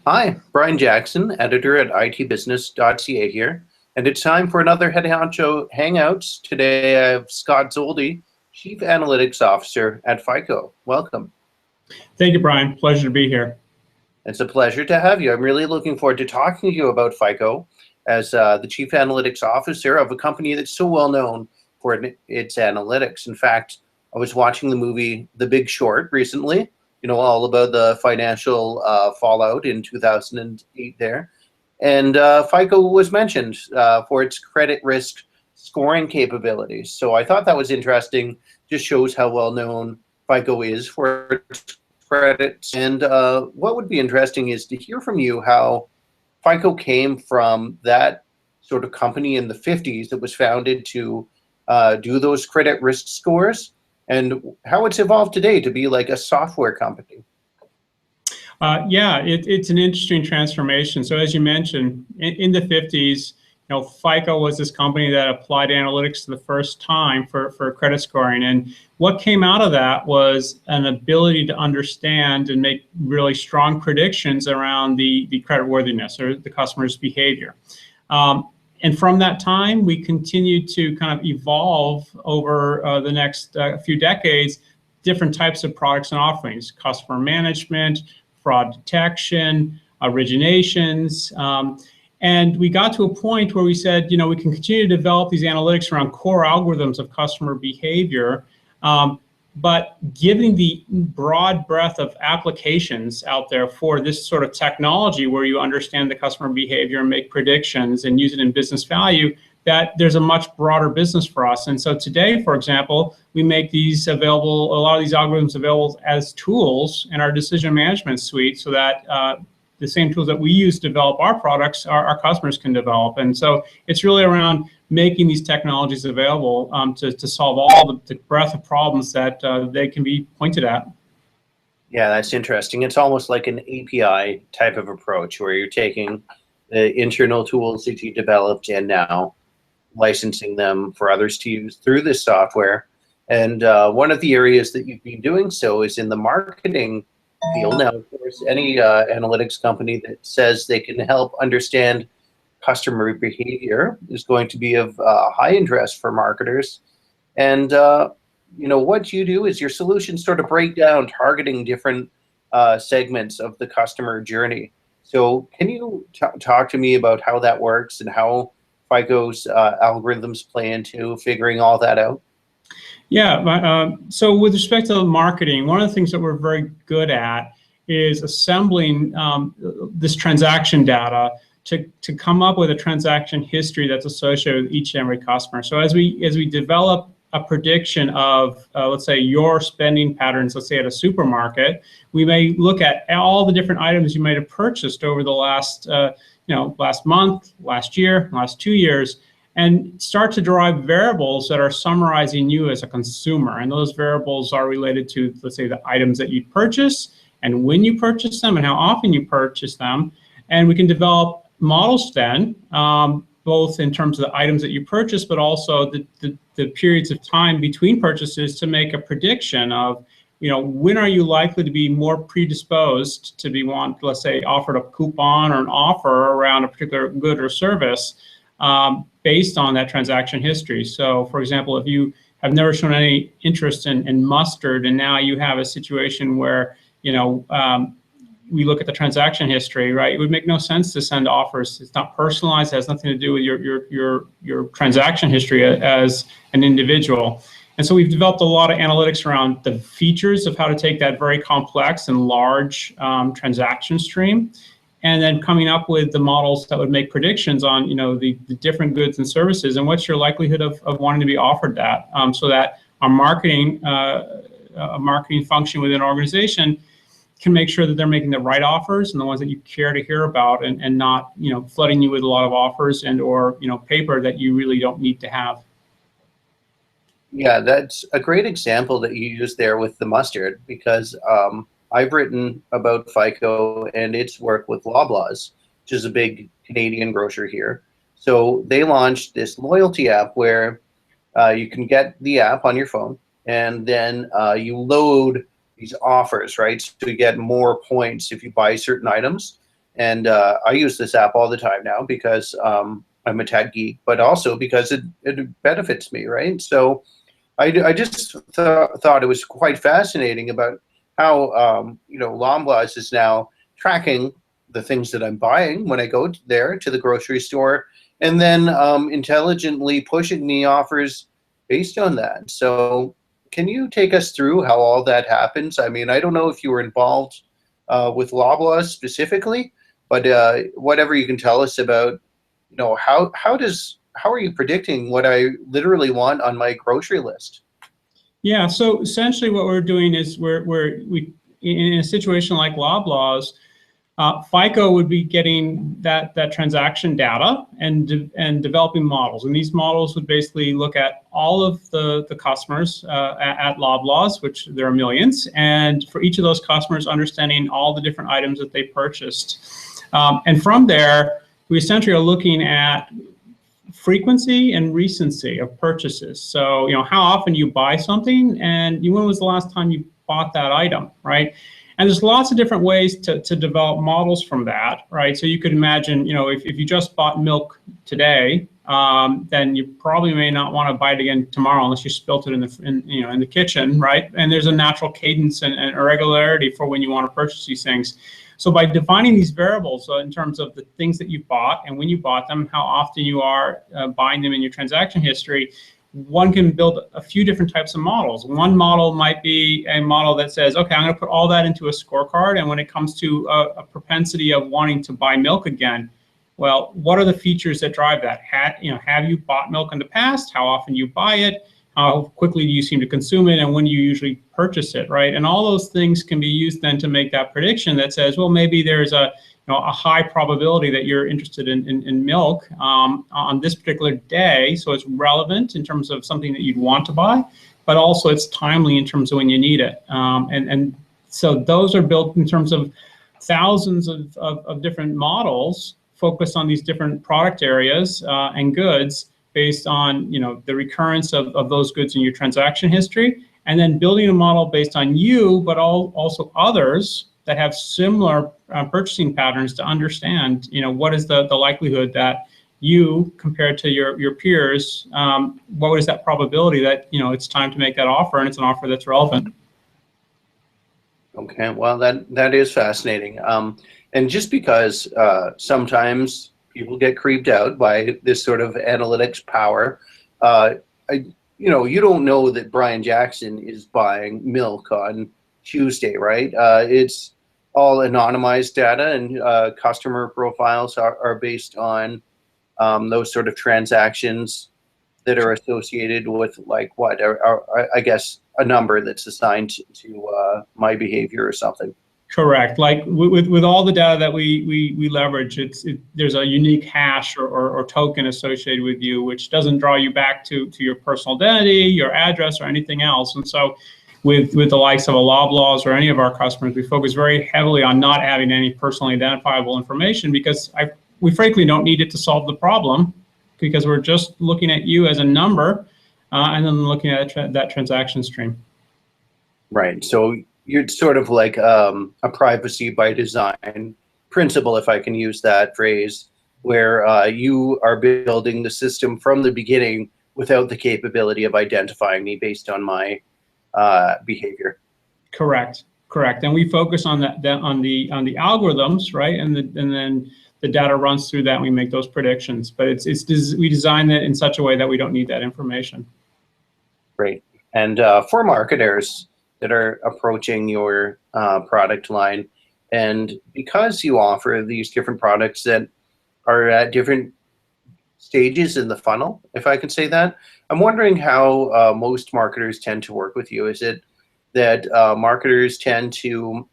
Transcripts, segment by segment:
Hi, Brian Jackson, editor at itbusiness.ca here, and it's time for another Head Honcho Hangouts. Today I have Scott Zoldi, Chief Analytics Officer at FICO. Welcome. Thank you, Brian. Pleasure to be here. It's a pleasure to have you. I'm really looking forward to talking to you about FICO as the Chief Analytics Officer of a company that's so well known for its analytics. In fact, I was watching the movie The Big Short recently, all about the financial fallout in 2008 there. And FICO was mentioned for its credit risk scoring capabilities. So I thought that was interesting, just shows how well known FICO is for its credits. And what would be interesting is to hear from you how FICO came from that sort of company in the 50s that was founded to do those credit risk scores, and how it's evolved today to be like a software company. Yeah, it's an interesting transformation. So as you mentioned, in the 50s, FICO was this company that applied analytics for the first time for credit scoring. And what came out of that was an ability to understand and make really strong predictions around the creditworthiness or the customer's behavior. And from that time, we continued to kind of evolve over the next few decades, different types of products and offerings: customer management, fraud detection, originations. And we got to a point where we said, we can continue to develop these analytics around core algorithms of customer behavior, but given the broad breadth of applications out there for this sort of technology where you understand the customer behavior and make predictions and use it in business value, that there's a much broader business for us. And so today, for example, we make these available, a lot of these algorithms available as tools in our decision management suite so that the same tools that we use to develop our products, our customers can develop. And so it's really around making these technologies available to solve all the breadth of problems that they can be pointed at. Yeah, that's interesting. It's almost like an API type of approach where you're taking the internal tools that you developed and now licensing them for others to use through this software. And one of the areas that you've been doing so is in the marketing field. Now, of course, any analytics company that says they can help understand customer behavior is going to be of high interest for marketers. And what you do is your solutions sort of break down targeting different segments of the customer journey. So can you talk to me about how that works and how FICO's algorithms play into figuring all that out? Yeah, so with respect to marketing, one of the things that we're very good at is assembling this transaction data to come up with a transaction history that's associated with each and every customer. So as we develop a prediction of, let's say, your spending patterns, let's say at a supermarket, we may look at all the different items you might have purchased over the last, last month, last year, last 2 years, and start to derive variables that are summarizing you as a consumer. And those variables are related to, let's say, the items that you purchase and when you purchase them and how often you purchase them. And we can develop models then, both in terms of the items that you purchase, but also the periods of time between purchases to make a prediction of, when are you likely to be more predisposed to be let's say, offered a coupon or an offer around a particular good or service based on that transaction history. So, for example, if you have never shown any interest in mustard, and now you have a situation where, we look at the transaction history, right? It would make no sense to send offers. It's not personalized. It has nothing to do with your transaction history as an individual. And so we've developed a lot of analytics around the features of how to take that very complex and large transaction stream, and then coming up with the models that would make predictions on, the different goods and services and what's your likelihood of wanting to be offered that, so that our marketing function within an organization can make sure that they're making the right offers and the ones that you care to hear about, and not, flooding you with a lot of offers and or, paper that you really don't need to have. Yeah, that's a great example that you used there with the mustard, because I've written about FICO and its work with Loblaws, which is a big Canadian grocer here. So they launched this loyalty app where you can get the app on your phone, and then you load these offers, right? So you get more points if you buy certain items. And I use this app all the time now because I'm a tech geek, but also because it benefits me, right? So I just thought it was quite fascinating about how Loblaws is now tracking the things that I'm buying when I go there to the grocery store, and then intelligently pushing me offers based on that. So can you take us through how all that happens? I mean, I don't know if you were involved with Loblaws specifically, but whatever you can tell us about, how are you predicting what I literally want on my grocery list? Yeah, so essentially what we're doing is we in a situation like Loblaws, FICO would be getting that transaction data and developing models, and these models would basically look at all of the customers at Loblaws, which there are millions, and for each of those customers, understanding all the different items that they purchased, and from there, we essentially are looking at frequency and recency of purchases. So, how often you buy something, and when was the last time you bought that item, right? And there's lots of different ways to develop models from that, right? So you could imagine, if you just bought milk today, then you probably may not want to buy it again tomorrow unless you spilt it in the kitchen, right? And there's a natural cadence and irregularity for when you want to purchase these things. So by defining these variables in terms of the things that you bought and when you bought them, how often you are buying them in your transaction history, one can build a few different types of models. One model might be a model that says, okay, I'm going to put all that into a scorecard, and when it comes to a propensity of wanting to buy milk again, well, what are the features that drive that? Have you bought milk in the past? How often you buy it? How quickly do you seem to consume it, and when do you usually purchase it, right? And all those things can be used then to make that prediction that says, well, maybe there's a high probability that you're interested in milk on this particular day, so it's relevant in terms of something that you'd want to buy, but also it's timely in terms of when you need it. And so those are built in terms of thousands of different models focused on these different product areas and goods, based on the recurrence of those goods in your transaction history, and then building a model based on you, but also others that have similar purchasing patterns to understand what is the likelihood that you, compared to your peers, what is that probability that it's time to make that offer, and it's an offer that's relevant. Okay, well, that is fascinating. And just because sometimes people get creeped out by this sort of analytics power, you don't know that Brian Jackson is buying milk on Tuesday, right? It's all anonymized data, and customer profiles are based on those sort of transactions that are associated with, like, what, I guess, a number that's assigned to my behavior or something. Correct. Like with all the data that we leverage, there's a unique hash or token associated with you, which doesn't draw you back to your personal identity, your address, or anything else. And so with the likes of a Loblaws or any of our customers, we focus very heavily on not having any personally identifiable information, because we frankly don't need it to solve the problem, because we're just looking at you as a number and then looking at that transaction stream. Right. So you're sort of like a privacy by design principle, if I can use that phrase, where you are building the system from the beginning without the capability of identifying me based on my behavior. Correct. And we focus on on the algorithms, right? And then the data runs through that, and we make those predictions. But we design it in such a way that we don't need that information. Great. And for marketers that are approaching your product line, and because you offer these different products that are at different stages in the funnel, if I can say that, I'm wondering how most marketers tend to work with you. Is it that marketers tend to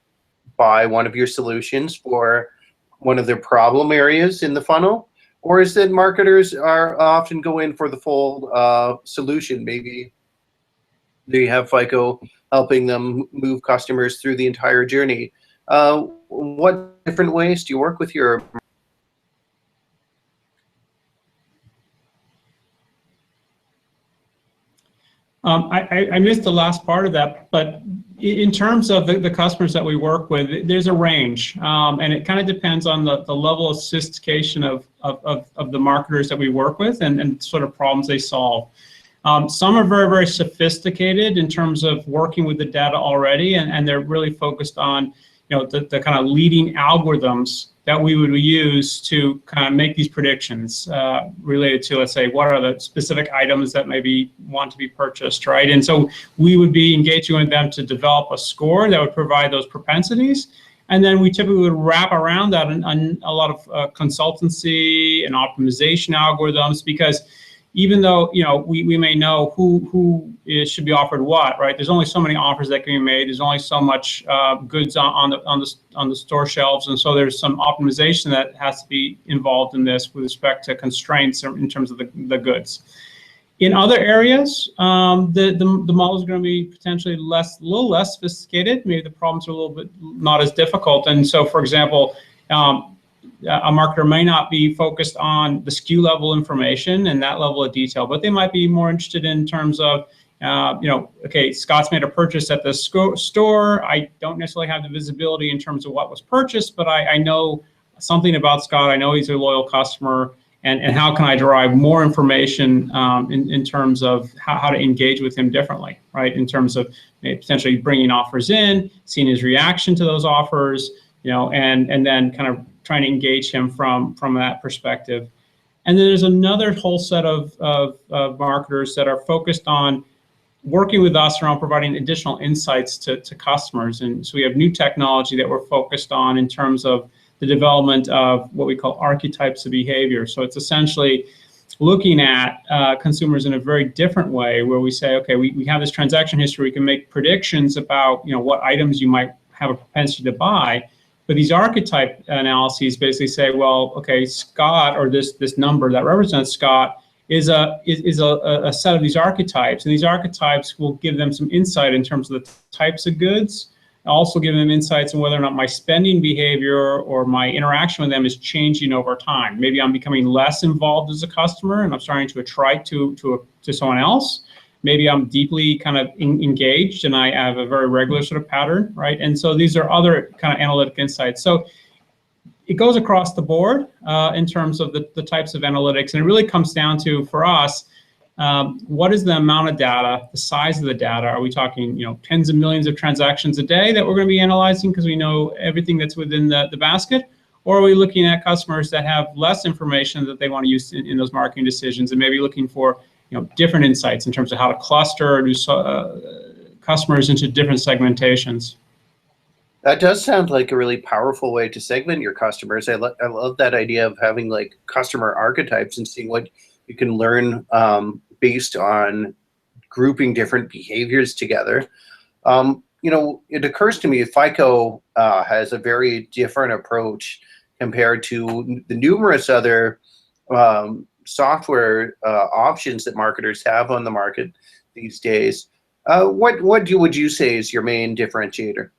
buy one of your solutions for one of their problem areas in the funnel, or is that marketers are often go in for the full solution? Maybe they have FICO helping them move customers through the entire journey. What different ways do you work with your? I missed the last part of that, but in terms of the customers that we work with, there's a range, and it kind of depends on the level of sophistication of the marketers that we work with and sort of problems they solve. Some are very, very sophisticated in terms of working with the data already, and they're really focused on, the kind of leading algorithms that we would use to kind of make these predictions related to, let's say, what are the specific items that maybe want to be purchased, right? And so we would be engaging with them to develop a score that would provide those propensities. And then we typically would wrap around that on a lot of consultancy and optimization algorithms, because even though we may know who should be offered what, right? There's only so many offers that can be made. There's only so much goods on the store shelves, and so there's some optimization that has to be involved in this with respect to constraints in terms of the goods. In other areas, the models are going to be potentially a little less sophisticated. Maybe the problems are a little bit not as difficult, and so, for example, a marketer may not be focused on the SKU level information and that level of detail, but they might be more interested in terms of, okay, Scott's made a purchase at the store. I don't necessarily have the visibility in terms of what was purchased, but I know something about Scott. I know he's a loyal customer, and how can I derive more information in terms of how to engage with him differently, right? In terms of potentially bringing offers in, seeing his reaction to those offers, and then kind of trying to engage him from that perspective. And then there's another whole set of marketers that are focused on working with us around providing additional insights to customers. And so we have new technology that we're focused on in terms of the development of what we call archetypes of behavior. So it's essentially looking at consumers in a very different way, where we say, okay, we have this transaction history. We can make predictions about what items you might have a propensity to buy. But these archetype analyses basically say, well, okay, Scott, or this number that represents Scott, is a set of these archetypes, and these archetypes will give them some insight in terms of the types of goods, also give them insights on whether or not my spending behavior or my interaction with them is changing over time. Maybe I'm becoming less involved as a customer and I'm starting to attrite to someone else. Maybe I'm deeply kind of engaged and I have a very regular sort of pattern, right? And so these are other kind of analytic insights. So it goes across the board in terms of the types of analytics, and it really comes down to, for us, what is the amount of data, the size of the data? Are we talking, tens of millions of transactions a day that we're going to be analyzing because we know everything that's within the basket? Or are we looking at customers that have less information that they want to use in those marketing decisions, and maybe looking for different insights in terms of how to cluster or do customers into different segmentations? That does sound like a really powerful way to segment your customers. I love that idea of having like customer archetypes and seeing what you can learn based on grouping different behaviors together. It occurs to me FICO has a very different approach compared to the numerous other software options that marketers have on the market these days. What would you say is your main differentiator?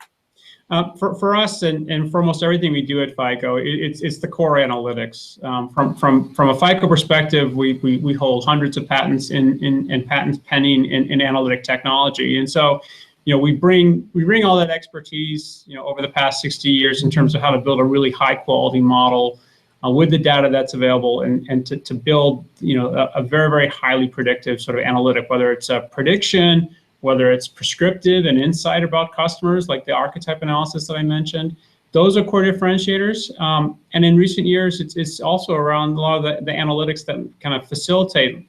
For us, and for almost everything we do at FICO, it's the core analytics. From a FICO perspective, we hold hundreds of patents and patents pending in analytic technology, and so we bring all that expertise over the past 60 years in terms of how to build a really high quality model with the data that's available, and to build a very, very highly predictive sort of analytic, whether it's a prediction, whether it's prescriptive and insight about customers, like the archetype analysis that I mentioned. Those are core differentiators. And in recent years, it's also around a lot of the analytics that kind of facilitate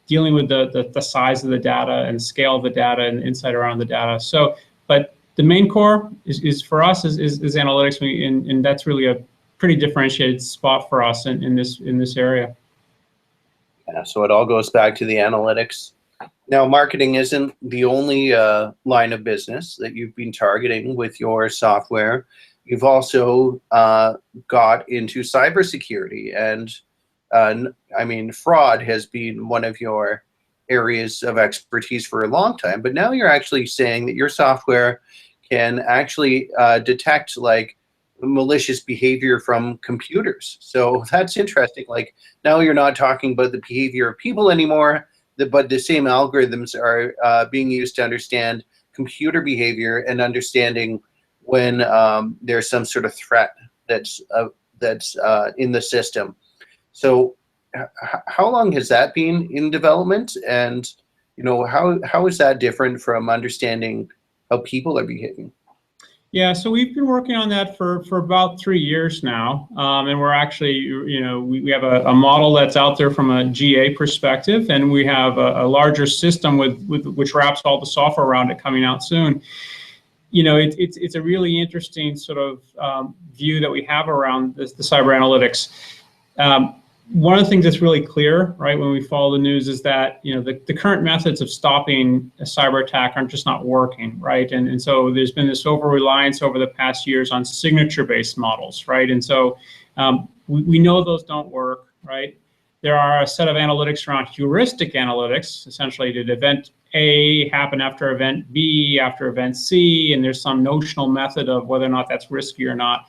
dealing with the size of the data and scale of the data and insight around the data. So, but the main core is for us is analytics, and that's really a pretty differentiated spot for us in this area. Yeah, so it all goes back to the analytics. Now, marketing isn't the only line of business that you've been targeting with your software. You've also got into cybersecurity, and I mean, fraud has been one of your areas of expertise for a long time, but now you're actually saying that your software can actually detect like malicious behavior from computers. So that's interesting. Like, now you're not talking about the behavior of people anymore. but the same algorithms are being used to understand computer behavior and understanding when there's some sort of threat that's in the system. So how long has that been in development, and how is that different from understanding how people are behaving? Yeah, so we've been working on that for about 3 years now, and we're actually, we have a model that's out there from a GA perspective, and we have a larger system with which wraps all the software around it coming out soon. It's a really interesting sort of view that we have around the cyber analytics. One of the things that's really clear, right, when we follow the news is that, the current methods of stopping a cyber attack are just not working, right? And so there's been this over-reliance over the past years on signature-based models, right? And so we know those don't work, right? There are a set of analytics around heuristic analytics. Essentially, did event A happen after event B, after event C, and there's some notional method of whether or not that's risky or not.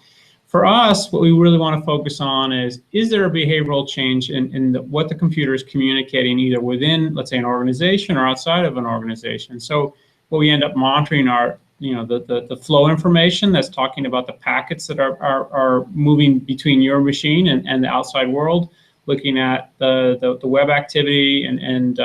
For us, what we really want to focus on is there a behavioral change in what the computer is communicating either within, let's say, an organization or outside of an organization. So what we end up monitoring are, the flow information that's talking about the packets that are moving between your machine and the outside world, looking at the web activity and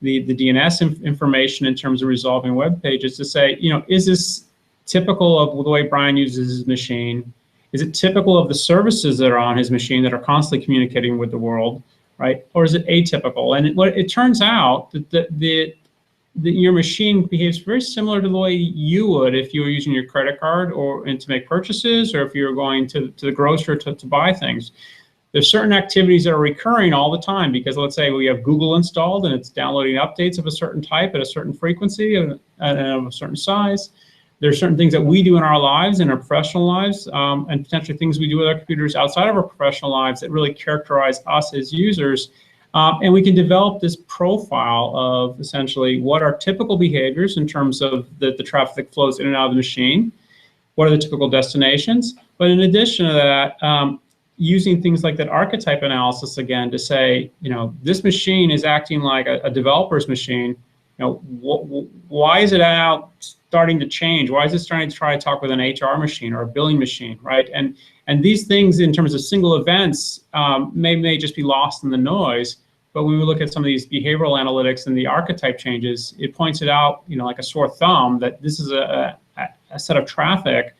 the DNS information in terms of resolving web pages to say, is this typical of the way Brian uses his machine? Is it typical of the services that are on his machine that are constantly communicating with the world, right? Or is it atypical? And it turns out that your machine behaves very similar to the way you would if you were using your credit card and to make purchases, or if you were going to the grocer to buy things. There's certain activities that are recurring all the time because, let's say we have Google installed and it's downloading updates of a certain type at a certain frequency and of a certain size. There are certain things that we do in our lives, in our professional lives, and potentially things we do with our computers outside of our professional lives that really characterize us as users. And we can develop this profile of essentially what are typical behaviors in terms of the traffic that flows in and out of the machine, what are the typical destinations. But in addition to that, using things like that archetype analysis again to say, this machine is acting like a developer's machine. Why is it out starting to change? Why is it starting to try to talk with an HR machine or a billing machine, right? And these things in terms of single events may just be lost in the noise. But when we look at some of these behavioral analytics and the archetype changes, it points it out, like a sore thumb, that this is a set of traffic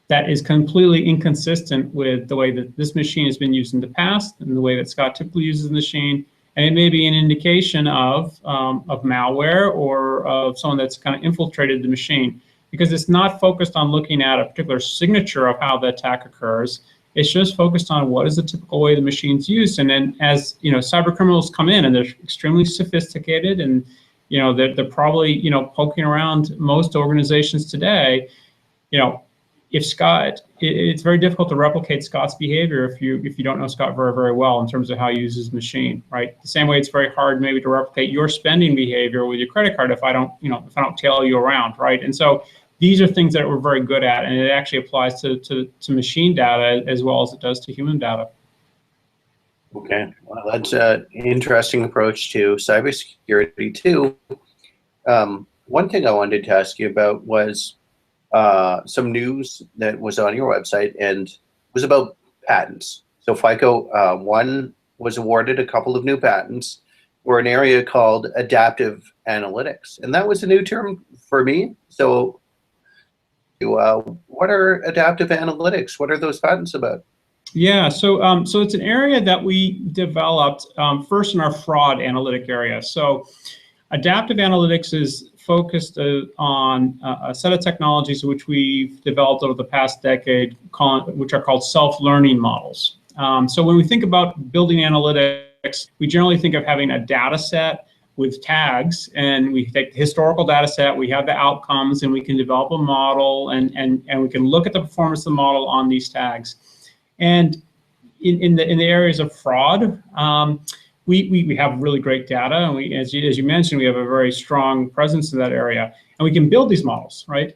that is completely inconsistent with the way that this machine has been used in the past and the way that Scott typically uses the machine. And it may be an indication of malware or of someone that's kind of infiltrated the machine, because it's not focused on looking at a particular signature of how the attack occurs. It's just focused on what is the typical way the machine's used. And then as cyber criminals come in and they're extremely sophisticated and they're probably poking around most organizations today, if Scott, it's very difficult to replicate Scott's behavior if you don't know Scott very, very well in terms of how he uses his machine, right? The same way it's very hard maybe to replicate your spending behavior with your credit card if I don't tail you around, right? And so these are things that we're very good at, and it actually applies to machine data as well as it does to human data. Okay, well, that's an interesting approach to cybersecurity too. One thing I wanted to ask you about was some news that was on your website, and it was about patents. So FICO was awarded a couple of new patents for an area called adaptive analytics, and that was a new term for me. So what are adaptive analytics? What are those patents about? Yeah, so it's an area that we developed first in our fraud analytic area. So adaptive analytics is focused on a set of technologies which we've developed over the past decade, which are called self-learning models. So when we think about building analytics, we generally think of having a data set with tags, and we take the historical data set, we have the outcomes, and we can develop a model, and we can look at the performance of the model on these tags. And in the areas of fraud, we have really great data, and as you mentioned, we have a very strong presence in that area, and we can build these models, right?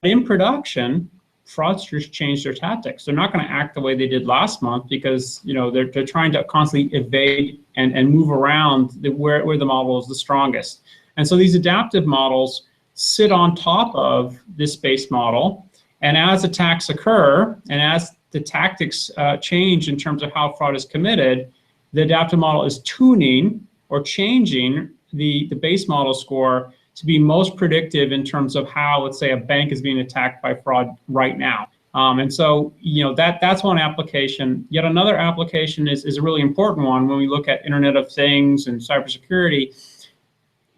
In production, fraudsters change their tactics. They're not going to act the way they did last month because they're trying to constantly evade and move around where the model is the strongest. And so these adaptive models sit on top of this base model, and as attacks occur and as the tactics change in terms of how fraud is committed, the adaptive model is tuning or changing the base model score to be most predictive in terms of how, let's say, a bank is being attacked by fraud right now. And so, that's one application. Yet another application is a really important one when we look at Internet of Things and cybersecurity.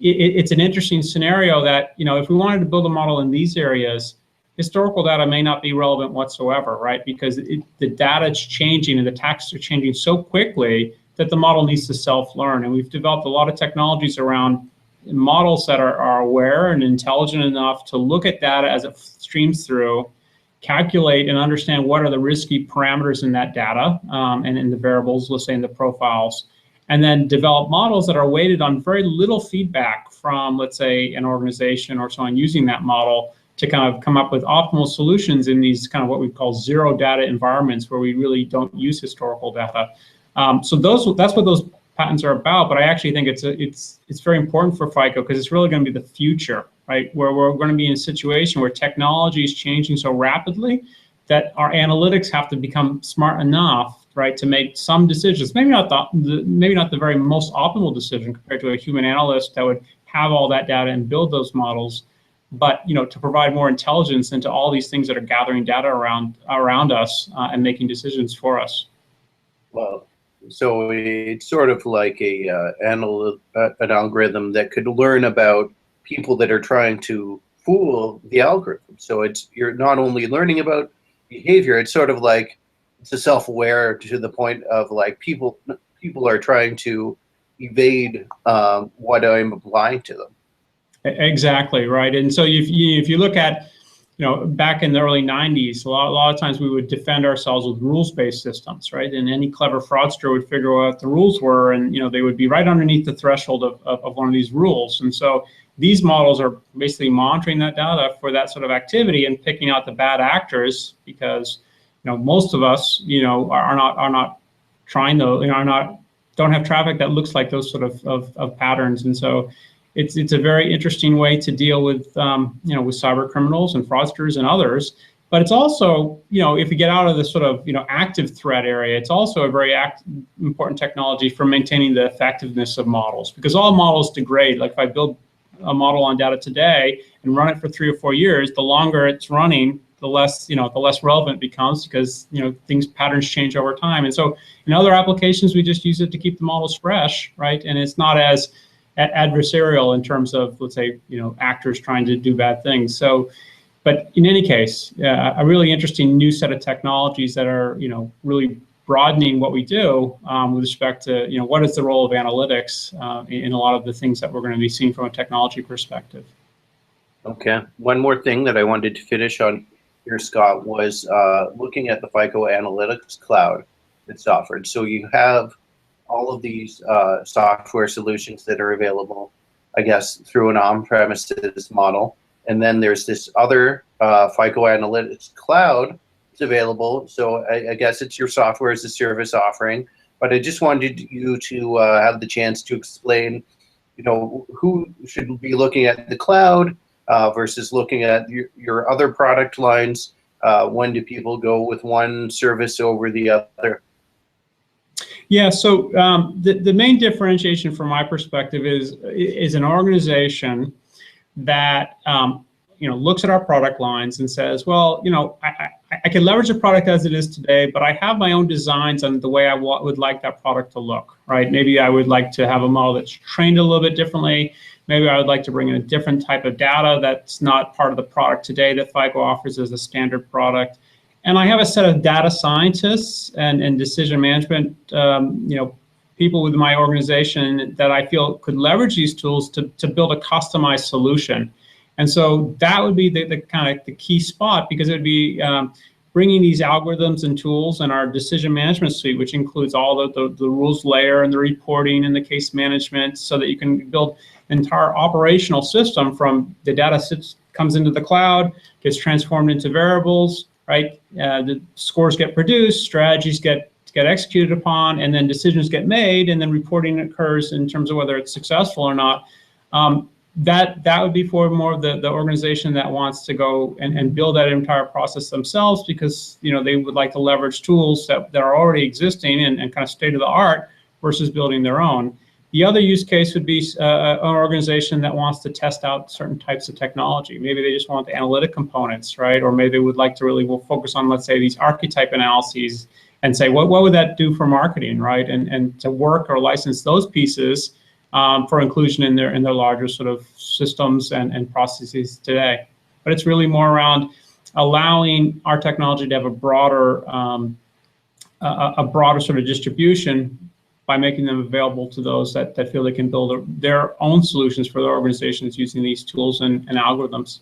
It's an interesting scenario that, if we wanted to build a model in these areas, historical data may not be relevant whatsoever, right? Because the data is changing and the tactics are changing so quickly that the model needs to self-learn. And we've developed a lot of technologies around models that are aware and intelligent enough to look at data as it streams through, calculate and understand what are the risky parameters in that data and in the variables, let's say in the profiles, and then develop models that are weighted on very little feedback from, let's say, an organization or so on using that model to kind of come up with optimal solutions in these kind of what we call zero data environments where we really don't use historical data. So that's what those patents are about. But I actually think it's very important for FICO because it's really going to be the future, right? Where we're going to be in a situation where technology is changing so rapidly that our analytics have to become smart enough, right, to make some decisions. Maybe not the very most optimal decision compared to a human analyst that would have all that data and build those models, but to provide more intelligence into all these things that are gathering data around us and making decisions for us. Well, so it's sort of like an algorithm that could learn about people that are trying to fool the algorithm. So you're not only learning about behavior, it's sort of like it's a self-aware to the point of like people are trying to evade what I'm applying to them. Exactly, right. And so if you look at, back in the early 90s, a lot of times we would defend ourselves with rules-based systems, right? And any clever fraudster would figure out what the rules were, and they would be right underneath the threshold of one of these rules. And so these models are basically monitoring that data for that sort of activity and picking out the bad actors because most of us are not trying to don't have traffic that looks like those sort of patterns. And so it's a very interesting way to deal with with cyber criminals and fraudsters and others. But it's also if you get out of the sort of active threat area, it's also a very important technology for maintaining the effectiveness of models, because all models degrade. Like if I build a model on data today and run it for 3 or 4 years, the longer it's running, the less relevant it becomes because patterns change over time. And so in other applications, we just use it to keep the models fresh, right? And it's not as adversarial in terms of, let's say, actors trying to do bad things. So, but in any case, a really interesting new set of technologies that are, really broadening what we do with respect to, what is the role of analytics in a lot of the things that we're going to be seeing from a technology perspective. Okay. One more thing that I wanted to finish on here, Scott, was looking at the FICO Analytics Cloud that's offered. So you have all of these software solutions that are available, I guess, through an on-premises model. And then there's this other FICO Analytics Cloud that's available. So I guess it's your software as a service offering. But I just wanted you to have the chance to explain, who should be looking at the cloud versus looking at your other product lines. When do people go with one service over the other? Yeah, so the main differentiation from my perspective is an organization that looks at our product lines and says, well, I can leverage the product as it is today, but I have my own designs on the way I would like that product to look, right? Maybe I would like to have a model that's trained a little bit differently. Maybe I would like to bring in a different type of data that's not part of the product today that FICO offers as a standard product. And I have a set of data scientists and decision management people within my organization that I feel could leverage these tools to build a customized solution. And so that would be the kind of the key spot, because it would be bringing these algorithms and tools and our decision management suite, which includes all the rules layer and the reporting and the case management, so that you can build an entire operational system from the data comes into the cloud, gets transformed into variables, right? The scores get produced, strategies get get executed upon, and then decisions get made, and then reporting occurs in terms of whether it's successful or not. That would be for more of the organization that wants to go and build that entire process themselves, because they would like to leverage tools that are already existing and kind of state of the art versus building their own. The other use case would be an organization that wants to test out certain types of technology. Maybe they just want the analytic components, right? Or maybe they would like to really focus on, let's say, these archetype analyses and say, what would that do for marketing, right? And to work or license those pieces for inclusion in their larger sort of systems and processes today. But it's really more around allowing our technology to have a broader sort of distribution by making them available to those that feel they can build their own solutions for their organizations using these tools and algorithms.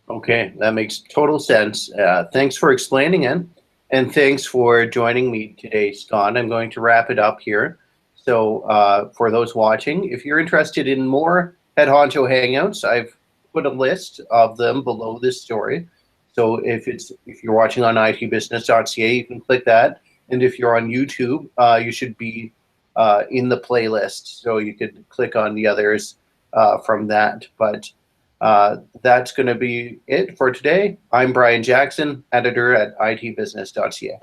Okay, that makes total sense. Thanks for explaining it, and thanks for joining me today, Scott. I'm going to wrap it up here. So for those watching, if you're interested in more at Honcho Hangouts, I've put a list of them below this story. So if you're watching on itbusiness.ca, you can click that. And if you're on YouTube, you should be in the playlist, so you could click on the others from that. But that's going to be it for today. I'm Brian Jackson, editor at itbusiness.ca.